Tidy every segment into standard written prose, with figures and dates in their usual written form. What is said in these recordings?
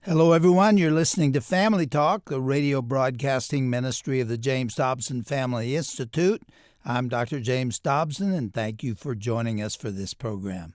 Hello, everyone. You're listening to Family Talk, the radio broadcasting ministry of the James Dobson Family Institute. I'm Dr. James Dobson, and thank you for joining us for this program.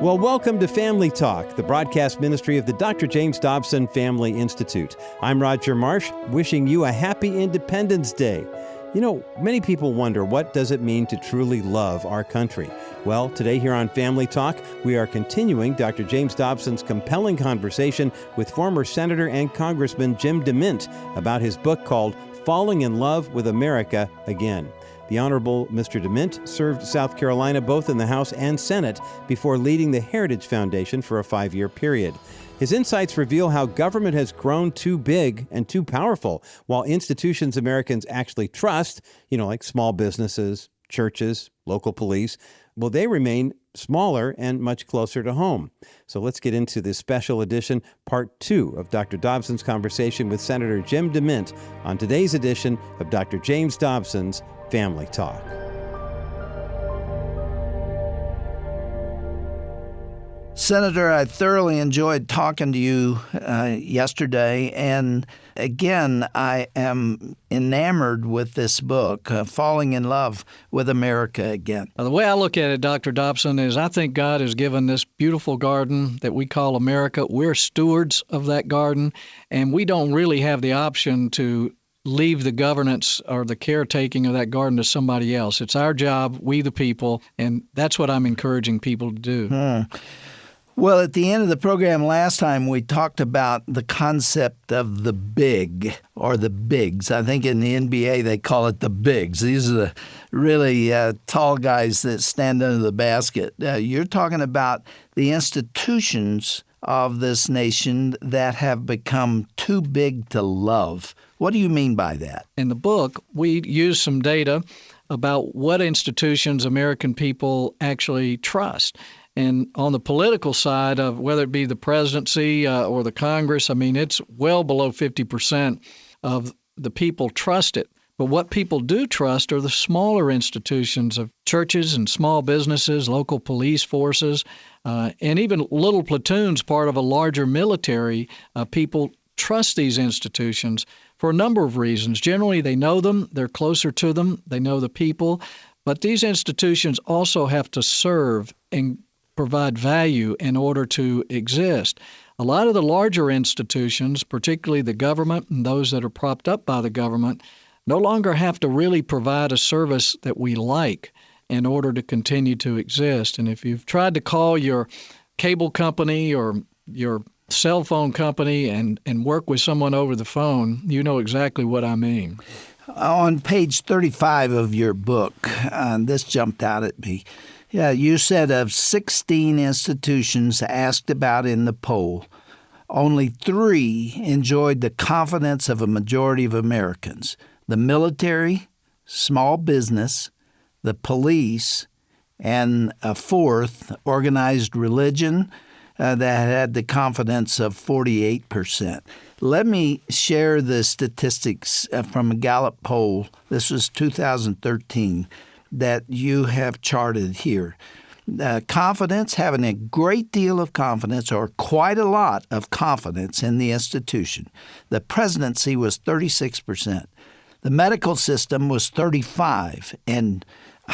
Well, welcome to Family Talk, the broadcast ministry of the Dr. James Dobson Family Institute. I'm Roger Marsh, wishing you a happy Independence Day. You know, many people wonder, what does it mean to truly love our country? Well, today here on Family Talk, we are continuing Dr. James Dobson's compelling conversation with former Senator and Congressman Jim DeMint about his book called Falling in Love with America Again. The Honorable Mr. DeMint served South Carolina both in the House and Senate before leading the Heritage Foundation for a 5-year period. His insights reveal how government has grown too big and too powerful, while institutions Americans actually trust, like small businesses, churches, local police, well, they remain smaller and much closer to home. So let's get into this special edition, part 2 of Dr. Dobson's conversation with Senator Jim DeMint on today's edition of Dr. James Dobson's Family Talk. Senator, I thoroughly enjoyed talking to you yesterday, and again, I am enamored with this book, Falling in Love with America Again. The way I look at it, Dr. Dobson, is I think God has given this beautiful garden that we call America. We're stewards of that garden, and we don't really have the option to leave the governance or the caretaking of that garden to somebody else. It's our job, we the people, and that's what I'm encouraging people to do. Well, at the end of the program last time, we talked about the concept of the big or the bigs. I think in the NBA they call it the bigs. These are the really tall guys that stand under the basket. You're talking about the institutions of this nation that have become too big to love. What do you mean by that? In the book, we use some data about what institutions American people actually trust. And on the political side of whether it be the presidency or the Congress, it's well below 50% of the people trust it. But what people do trust are the smaller institutions of churches and small businesses, local police forces, and even little platoons, part of a larger military. People trust these institutions for a number of reasons. Generally, they know them, they're closer to them, they know the people. But these institutions also have to serve and provide value in order to exist. A lot of the larger institutions, particularly the government and those that are propped up by the government, no longer have to really provide a service that we like in order to continue to exist. And if you've tried to call your cable company or your cell phone company and work with someone over the phone, you know exactly what I mean. On page 35 of your book, this jumped out at me. Yeah, you said of 16 institutions asked about in the poll, only 3 enjoyed the confidence of a majority of Americans: the military, small business, the police, and a 4th, organized religion, that had the confidence of 48%. Let me share the statistics from a Gallup poll. This was 2013. That you have charted here. Confidence, having a great deal of confidence or quite a lot of confidence in the institution. The presidency was 36%. The medical system was 35%, and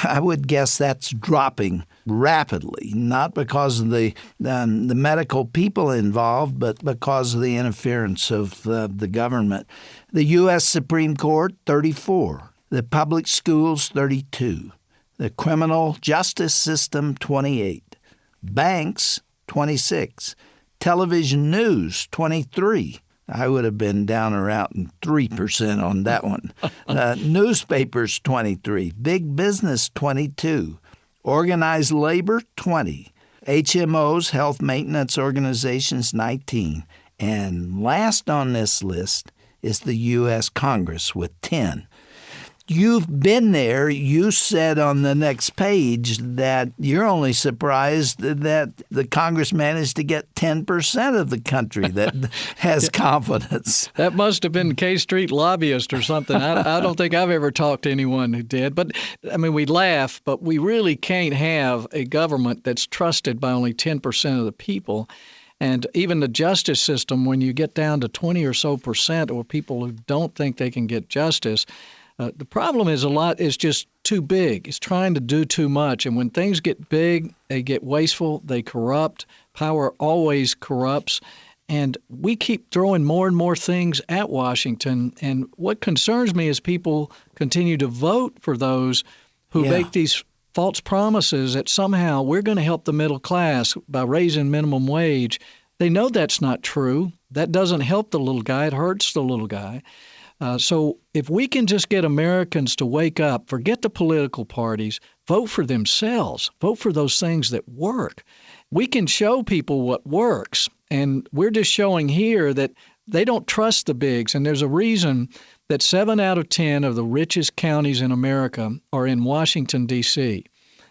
I would guess that's dropping rapidly, not because of the medical people involved, but because of the interference of the government. The U.S. Supreme Court, 34%. The public schools, 32. The criminal justice system, 28. Banks, 26. Television news, 23. I would have been down around 3% on that one. Newspapers, 23. Big business, 22. Organized labor, 20. HMOs, health maintenance organizations, 19. And last on this list is the U.S. Congress with 10. You've been there. You said on the next page that you're only surprised that the Congress managed to get 10% of the country that has confidence. That must have been K Street lobbyist or something. I don't think I've ever talked to anyone who did. But, I mean, we laugh, but we really can't have a government that's trusted by only 10% of the people. And even the justice system, when you get down to 20 or so percent, or people who don't think they can get justice, the problem is a lot is just too big. It's trying to do too much. And when things get big, they get wasteful, they corrupt. Power always corrupts. And we keep throwing more and more things at Washington. And what concerns me is people continue to vote for those who make these false promises that somehow we're going to help the middle class by raising minimum wage. They know that's not true. That doesn't help the little guy. It hurts the little guy. So if we can just get Americans to wake up, forget the political parties, vote for themselves, vote for those things that work, we can show people what works. And we're just showing here that they don't trust the bigs. And there's a reason that 7 out of 10 of the richest counties in America are in Washington, D.C.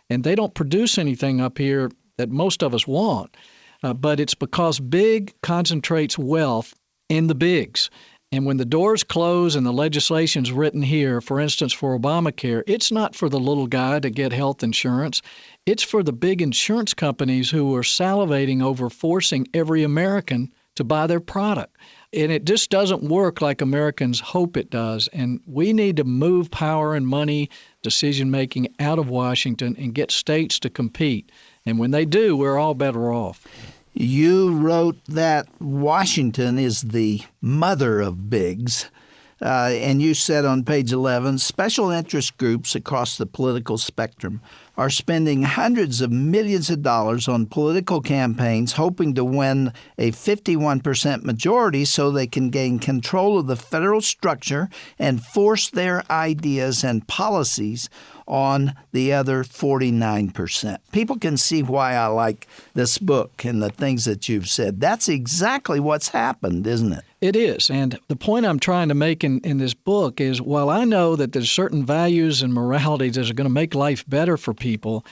And they don't produce anything up here that most of us want. But it's because big concentrates wealth in the bigs. And when the doors close and the legislation's written here, for instance, for Obamacare, it's not for the little guy to get health insurance. It's for the big insurance companies who are salivating over forcing every American to buy their product. And it just doesn't work like Americans hope it does. And we need to move power and money decision-making out of Washington and get states to compete. And when they do, we're all better off. You wrote that Washington is the mother of bigs, and you said on page 11, special interest groups across the political spectrum are spending hundreds of millions of dollars on political campaigns hoping to win a 51% majority so they can gain control of the federal structure and force their ideas and policies on the other 49%. People can see why I like this book and the things that you've said. That's exactly what's happened, isn't it? It is. And the point I'm trying to make in this book is, while I know that there's certain values and moralities that are going to make life better for people,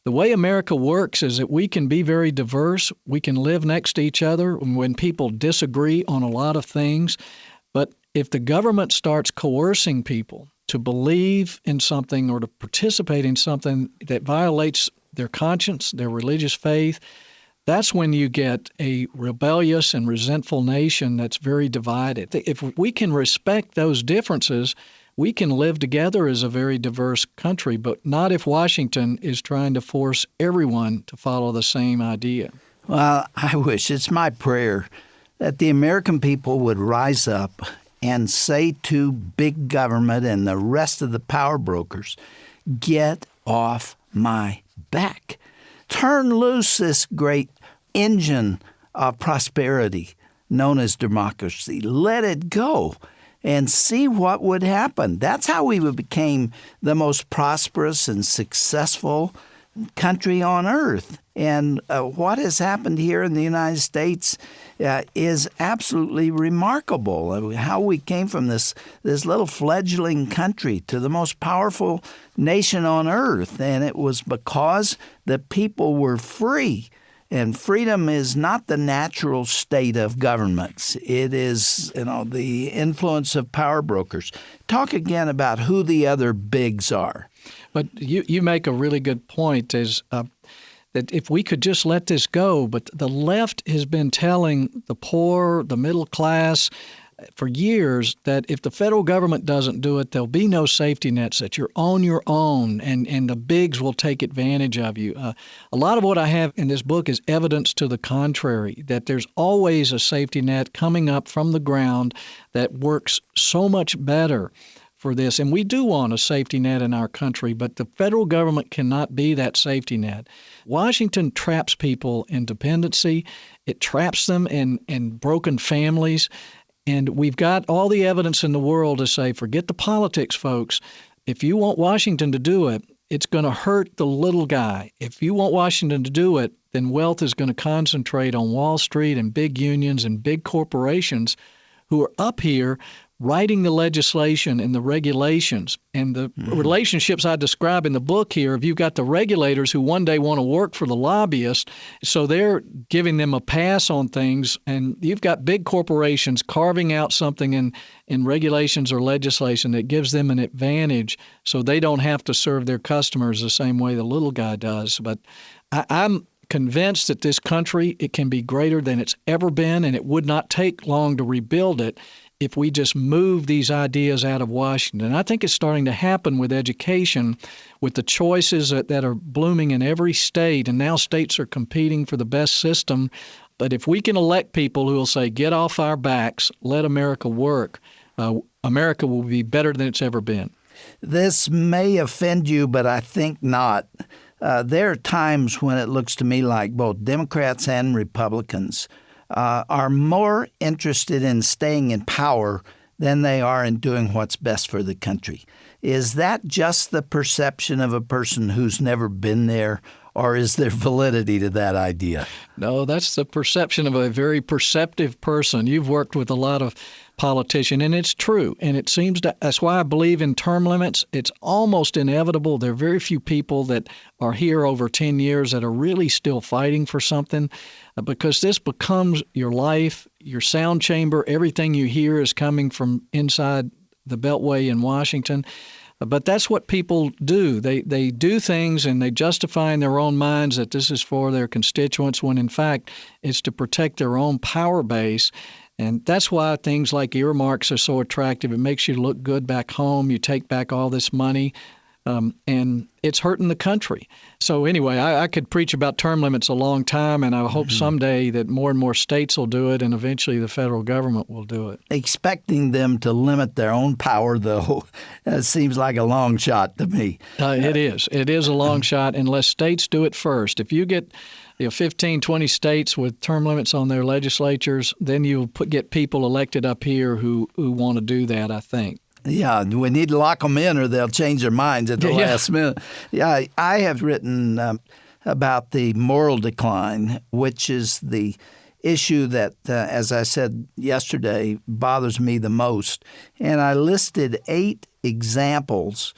the way America works is that we can be very diverse. We can live next to each other when people disagree on a lot of things. But if the government starts coercing people to believe in something or to participate in something that violates their conscience, their religious faith, that's when you get a rebellious and resentful nation that's very divided. If we can respect those differences, we can live together as a very diverse country, but not if Washington is trying to force everyone to follow the same idea. Well, I wish, it's my prayer, that the American people would rise up and say to big government and the rest of the power brokers, get off my back. Turn loose this great engine of prosperity known as democracy. Let it go and see what would happen. That's how we became the most prosperous and successful country on earth. And what has happened here in the United States is absolutely remarkable. How we came from this little fledgling country to the most powerful nation on earth. And it was because the people were free. And freedom is not the natural state of governments. It is, the influence of power brokers. Talk again about who the other bigs are. But you make a really good point, is that if we could just let this go, but the left has been telling the poor, the middle class, for years that if the federal government doesn't do it, there'll be no safety nets, that you're on your own, and the bigs will take advantage of you. A lot of what I have in this book is evidence to the contrary, that there's always a safety net coming up from the ground that works so much better for this. And we do want a safety net in our country, but the federal government cannot be that safety net. Washington traps people in dependency. It traps them in broken families. And we've got all the evidence in the world to say, forget the politics, folks. If you want Washington to do it, it's going to hurt the little guy. If you want Washington to do it, then wealth is going to concentrate on Wall Street and big unions and big corporations who are up here writing the legislation and the regulations and the relationships I describe in the book here. If you've got the regulators who one day want to work for the lobbyists, so they're giving them a pass on things, and you've got big corporations carving out something in regulations or legislation that gives them an advantage so they don't have to serve their customers the same way the little guy does. But I'm convinced that this country, it can be greater than it's ever been, and it would not take long to rebuild it if we just move these ideas out of Washington. I think it's starting to happen with education, with the choices that are blooming in every state, and now states are competing for the best system. But if we can elect people who will say, get off our backs, let America work, America will be better than it's ever been. This may offend you, but I think not. There are times when it looks to me like both Democrats and Republicans are more interested in staying in power than they are in doing what's best for the country. Is that just the perception of a person who's never been there, or is there validity to that idea? No, that's the perception of a very perceptive person. You've worked with a lot of politicians, and it's true. And it seems that's why I believe in term limits. It's almost inevitable. There are very few people that are here over 10 years that are really still fighting for something, because this becomes your life, your sound chamber. Everything you hear is coming from inside the Beltway in Washington. But that's what people do. They do things and they justify in their own minds that this is for their constituents, when in fact it's to protect their own power base. And that's why things like earmarks are so attractive. It makes you look good back home. You take back all this money, and it's hurting the country. So anyway, I could preach about term limits a long time, and I hope someday that more and more states will do it, and eventually the federal government will do it. Expecting them to limit their own power, though, seems like a long shot to me. It is. It is a long shot unless states do it first. If you get 15, 20 states with term limits on their legislatures, then you'll get people elected up here who want to do that, I think. Yeah, we need to lock them in or they'll change their minds at the last minute. Yeah, I have written about the moral decline, which is the issue that, as I said yesterday, bothers me the most. And I listed 8 examples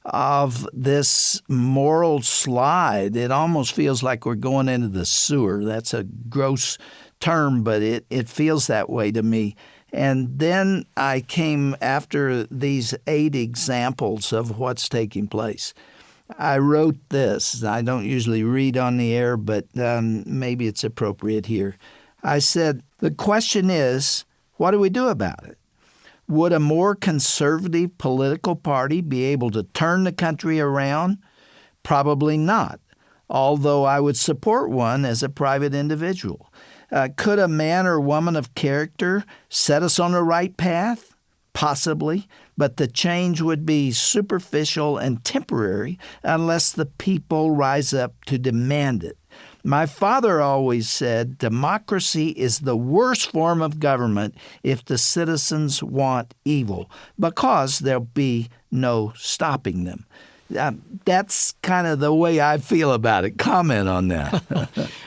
of this moral slide. It almost feels like we're going into the sewer. That's a gross term, but it feels that way to me. And then I came after these 8 examples of what's taking place. I wrote this. I don't usually read on the air, but maybe it's appropriate here. I said, the question is, what do we do about it? Would a more conservative political party be able to turn the country around? Probably not, although I would support one as a private individual. Could a man or woman of character set us on the right path? Possibly, but the change would be superficial and temporary unless the people rise up to demand it. My father always said democracy is the worst form of government if the citizens want evil, because there'll be no stopping them. That's kind of the way I feel about it. Comment on that.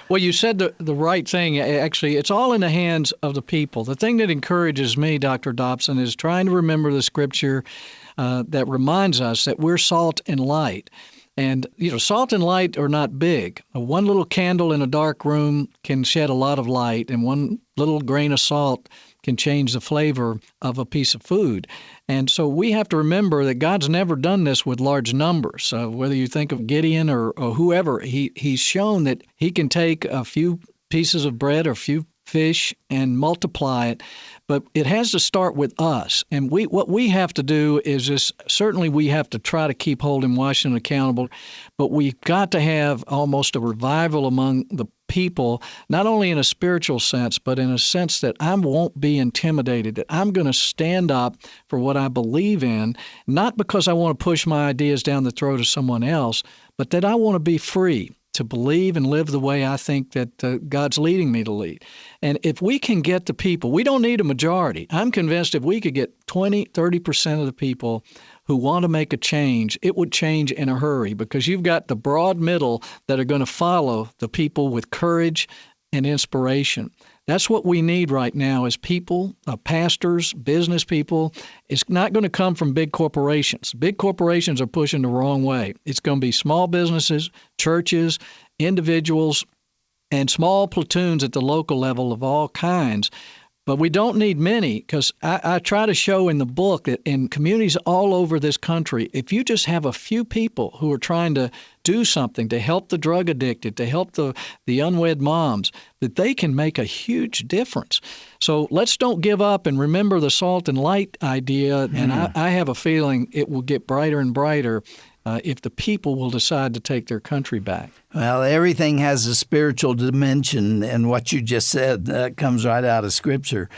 Well, you said the right thing. Actually, it's all in the hands of the people. The thing that encourages me, Dr. Dobson, is trying to remember the scripture that reminds us that we're salt and light. And, salt and light are not big. One little candle in a dark room can shed a lot of light, and one little grain of salt can change the flavor of a piece of food. And so we have to remember that God's never done this with large numbers. Whether you think of Gideon or whoever, he's shown that he can take a few pieces of bread or a few fish and multiply it. But it has to start with us. And what we have to do is certainly we have to try to keep holding Washington accountable, but we've got to have almost a revival among the people, not only in a spiritual sense, but in a sense that I won't be intimidated, that I'm going to stand up for what I believe in, not because I want to push my ideas down the throat of someone else, but that I want to be free to believe and live the way I think that God's leading me to lead. And if we can get the people, we don't need a majority. I'm convinced if we could get 20, 30% of the people who want to make a change, it would change in a hurry, because you've got the broad middle that are going to follow the people with courage and inspiration. That's what we need right now as people, pastors, business people. It's not going to come from big corporations. Big corporations are pushing the wrong way. It's going to be small businesses, churches, individuals, and small platoons at the local level of all kinds. But we don't need many, because I try to show in the book that in communities all over this country, if you just have a few people who are trying to do something to help the drug addicted, to help the unwed moms, that they can make a huge difference. So let's don't give up and remember the salt and light idea. And I have a feeling it will get brighter and brighter if the people will decide to take their country back. Well, everything has a spiritual dimension, and what you just said comes right out of Scripture.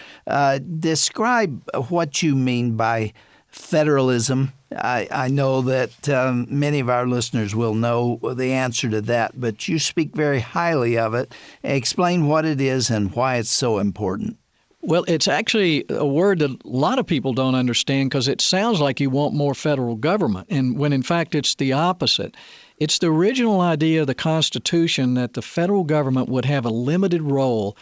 Describe what you mean by federalism. I know that many of our listeners will know the answer to that, but you speak very highly of it. Explain what it is and why it's so important. Well, it's actually a word that a lot of people don't understand, because it sounds like you want more federal government, and when in fact it's the opposite. It's the original idea of the Constitution that the federal government would have a limited role,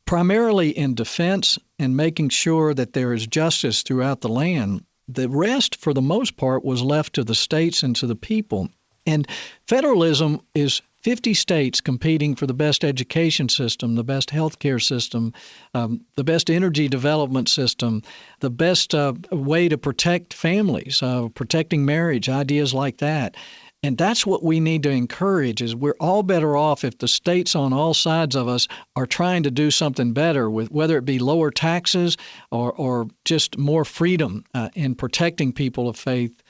primarily in defense and making sure that there is justice throughout the land. The rest, for the most part, was left to the states and to the people. And federalism is 50 states competing for the best education system, the best healthcare system, the best energy development system, the best way to protect families, protecting marriage, ideas like that. And that's what we need to encourage, is we're all better off if the states on all sides of us are trying to do something better, with whether it be lower taxes or just more freedom in protecting people of faith.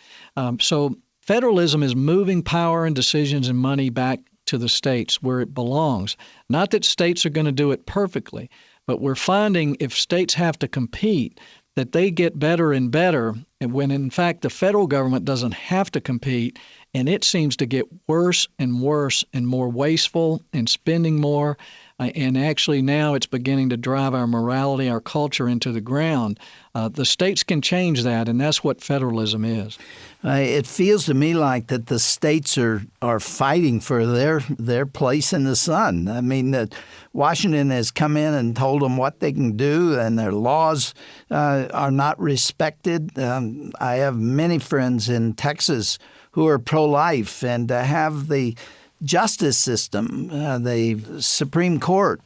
So federalism is moving power and decisions and money back to the states where it belongs. Not that states are going to do it perfectly, but we're finding if states have to compete, that they get better and better, and when in fact the federal government doesn't have to compete, and it seems to get worse and worse and more wasteful and spending more. And actually now it's beginning to drive our morality, our culture into the ground. The states can change that, and that's what federalism is. It feels to me like that the states are fighting for their place in the sun. I mean, that Washington has come in and told them what they can do, and their laws are not respected. I have many friends in Texas who are pro-life and have the justice system, the Supreme Court,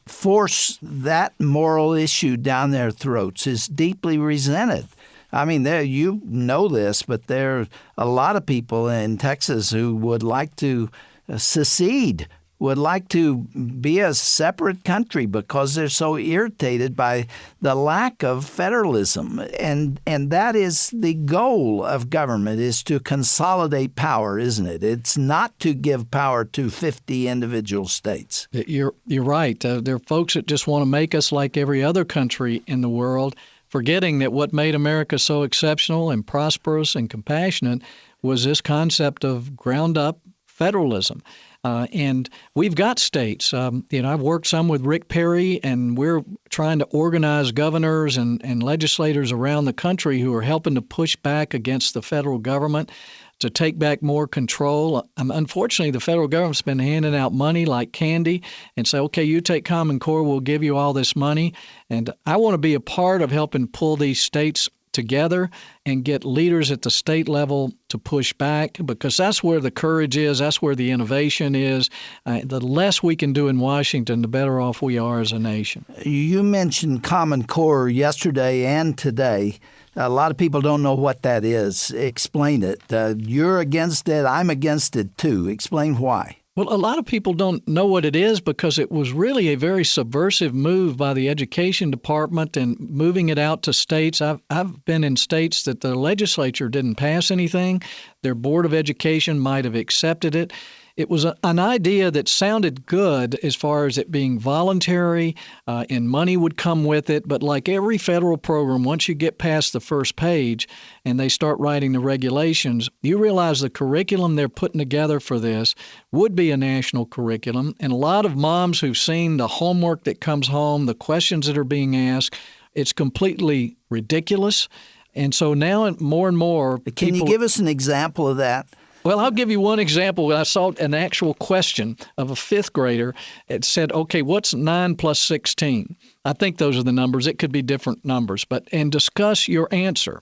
force that moral issue down their throats is deeply resented. I mean, you know this, but there are a lot of people in Texas who would like to secede, would like to be a separate country because they're so irritated by the lack of federalism. And that is the goal of government, is to consolidate power, isn't it? It's not to give power to 50 individual states. You're right. There are folks that just want to make us like every other country in the world, forgetting that what made America so exceptional and prosperous and compassionate was this concept of ground-up federalism. And we've got states. I've worked some with Rick Perry, and we're trying to organize governors and legislators around the country who are helping to push back against the federal government to take back more control. Unfortunately, the federal government's been handing out money like candy and say, okay, you take Common Core, we'll give you all this money. And I want to be a part of helping pull these states together and get leaders at the state level to push back, because that's where the courage is, that's where the innovation is. The less we can do in Washington, the better off we are as a nation. You mentioned Common Core yesterday and today. A lot of people don't know what that is. Explain it. You're against it. I'm against it too. Explain why. Well, a lot of people don't know what it is because it was really a very subversive move by the Education Department and moving it out to states. I've been in states that the legislature didn't pass anything. Their Board of Education might have accepted it. It was an idea that sounded good as far as it being voluntary and money would come with it. But like every federal program, once you get past the first page and they start writing the regulations, you realize the curriculum they're putting together for this would be a national curriculum. And a lot of moms who've seen the homework that comes home, the questions that are being asked, it's completely ridiculous. And so now more and more Can you give us an example of that? Well, I'll give you one example. I saw an actual question of a fifth grader. It said, okay, what's 9 plus 16? I think those are the numbers. It could be different numbers, and discuss your answer.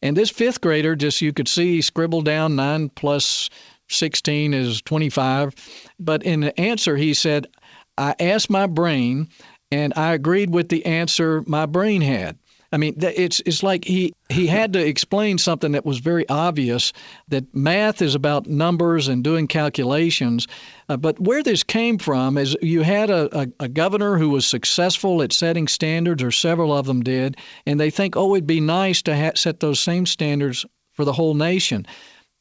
And this fifth grader, you could see, he scribbled down 9 plus 16 is 25. But in the answer, he said, I asked my brain, and I agreed with the answer my brain had. I mean, it's like he had to explain something that was very obvious, that math is about numbers and doing calculations. But where this came from is you had a governor who was successful at setting standards, or several of them did, and they think, oh, it'd be nice to set those same standards for the whole nation.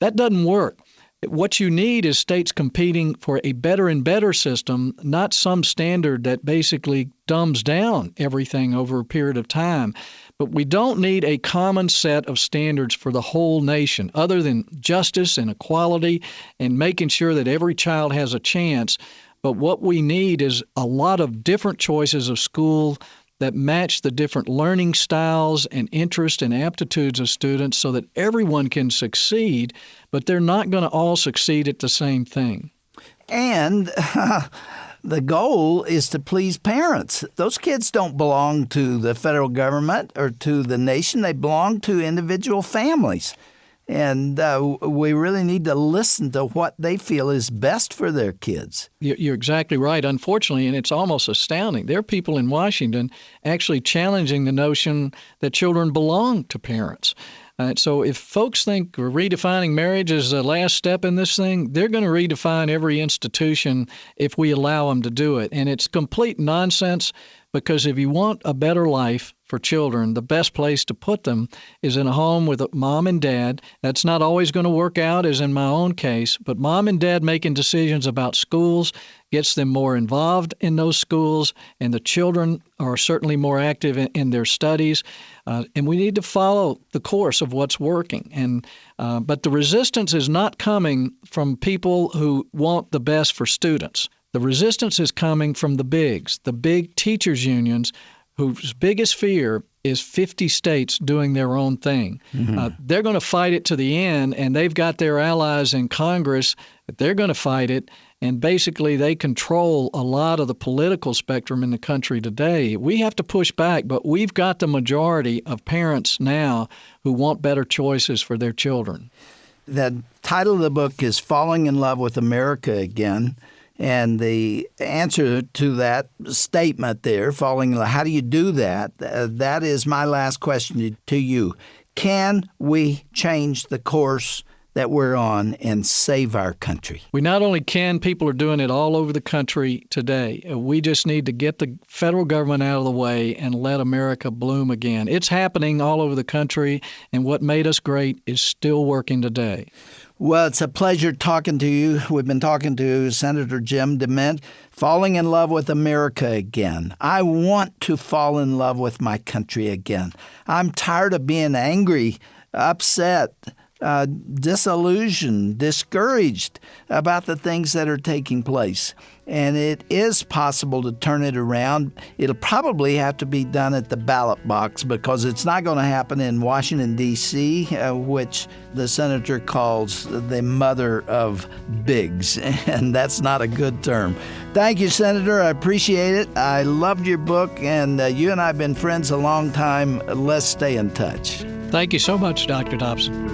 That doesn't work. What you need is states competing for a better and better system, not some standard that basically dumbs down everything over a period of time. But we don't need a common set of standards for the whole nation, other than justice and equality and making sure that every child has a chance. But what we need is a lot of different choices of school that match the different learning styles and interests and aptitudes of students so that everyone can succeed, but they're not going to all succeed at the same thing. And the goal is to please parents. Those kids don't belong to the federal government or to the nation. They belong to individual families. And we really need to listen to what they feel is best for their kids. You're exactly right, unfortunately, and it's almost astounding. There are people in Washington actually challenging the notion that children belong to parents. So if folks think redefining marriage is the last step in this thing, they're going to redefine every institution if we allow them to do it. And it's complete nonsense, because if you want a better life for children, the best place to put them is in a home with mom and dad. That's not always going to work out, as in my own case, but mom and dad making decisions about schools gets them more involved in those schools, and the children are certainly more active in their studies. And we need to follow the course of what's working. But the resistance is not coming from people who want the best for students. The resistance is coming from the big teachers' unions, whose biggest fear is 50 states doing their own thing. Mm-hmm. They're going to fight it to the end, and they've got their allies in Congress that they're going to fight it, and basically they control a lot of the political spectrum in the country today. We have to push back, but we've got the majority of parents now who want better choices for their children. The title of the book is Falling in Love with America Again. And the answer to that statement there, how do you do that? That is my last question to you. Can we change the course that we're on and save our country? We not only can, people are doing it all over the country today. We just need to get the federal government out of the way and let America bloom again. It's happening all over the country, and what made us great is still working today. Well, it's a pleasure talking to you. We've been talking to Senator Jim DeMint, Falling in Love with America Again. I want to fall in love with my country again. I'm tired of being angry, upset, disillusioned, discouraged about the things that are taking place. And it is possible to turn it around. It'll probably have to be done at the ballot box, because it's not going to happen in Washington, D.C., which the senator calls the mother of bigs, and that's not a good term. Thank you, Senator. I appreciate it. I loved your book, and you and I have been friends a long time. Let's stay in touch. Thank you so much, Dr. Dobson.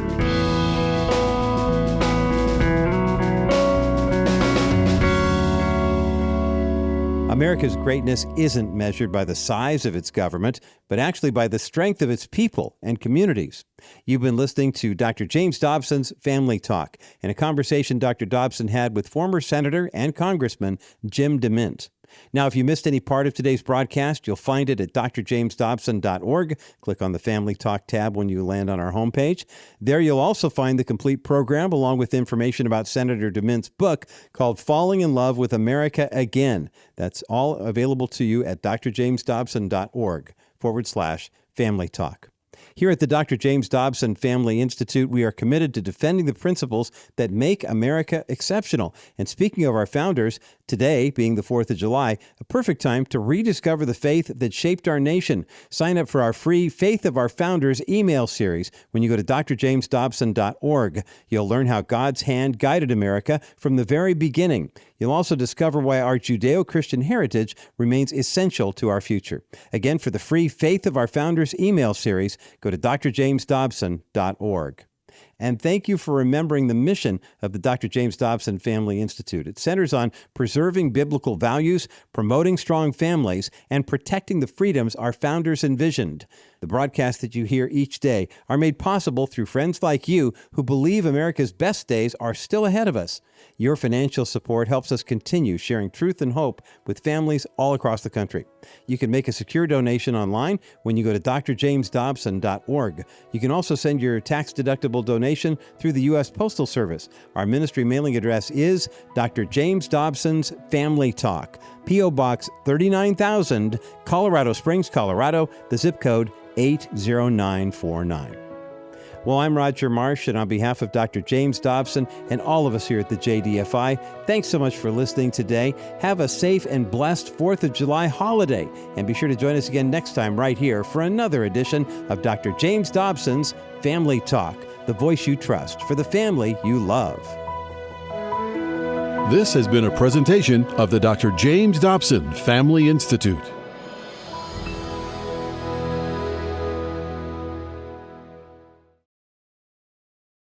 America's greatness isn't measured by the size of its government, but actually by the strength of its people and communities. You've been listening to Dr. James Dobson's Family Talk, and a conversation Dr. Dobson had with former Senator and Congressman Jim DeMint. Now, if you missed any part of today's broadcast, you'll find it at drjamesdobson.org. Click on the Family Talk tab when you land on our homepage. There you'll also find the complete program, along with information about Senator DeMint's book called Falling in Love with America Again. That's all available to you at drjamesdobson.org/Family Talk. Here at the Dr. James Dobson Family Institute, we are committed to defending the principles that make America exceptional. And speaking of our founders, today, being the 4th of July, a perfect time to rediscover the faith that shaped our nation. Sign up for our free Faith of Our Founders email series when you go to drjamesdobson.org. You'll learn how God's hand guided America from the very beginning. You'll also discover why our Judeo-Christian heritage remains essential to our future. Again, for the free Faith of Our Founders email series, go to drjamesdobson.org. And thank you for remembering the mission of the Dr. James Dobson Family Institute. It centers on preserving biblical values, promoting strong families, and protecting the freedoms our founders envisioned. The broadcasts that you hear each day are made possible through friends like you who believe America's best days are still ahead of us. Your financial support helps us continue sharing truth and hope with families all across the country. You can make a secure donation online when you go to drjamesdobson.org. You can also send your tax-deductible donation through the U.S. Postal Service. Our ministry mailing address is Dr. James Dobson's Family Talk, P.O. Box 39,000, Colorado Springs, Colorado, the zip code 80949. Well, I'm Roger Marsh, and on behalf of Dr. James Dobson and all of us here at the JDFI, thanks so much for listening today. Have a safe and blessed 4th of July holiday, and be sure to join us again next time right here for another edition of Dr. James Dobson's Family Talk, the voice you trust for the family you love. This has been a presentation of the Dr. James Dobson Family Institute.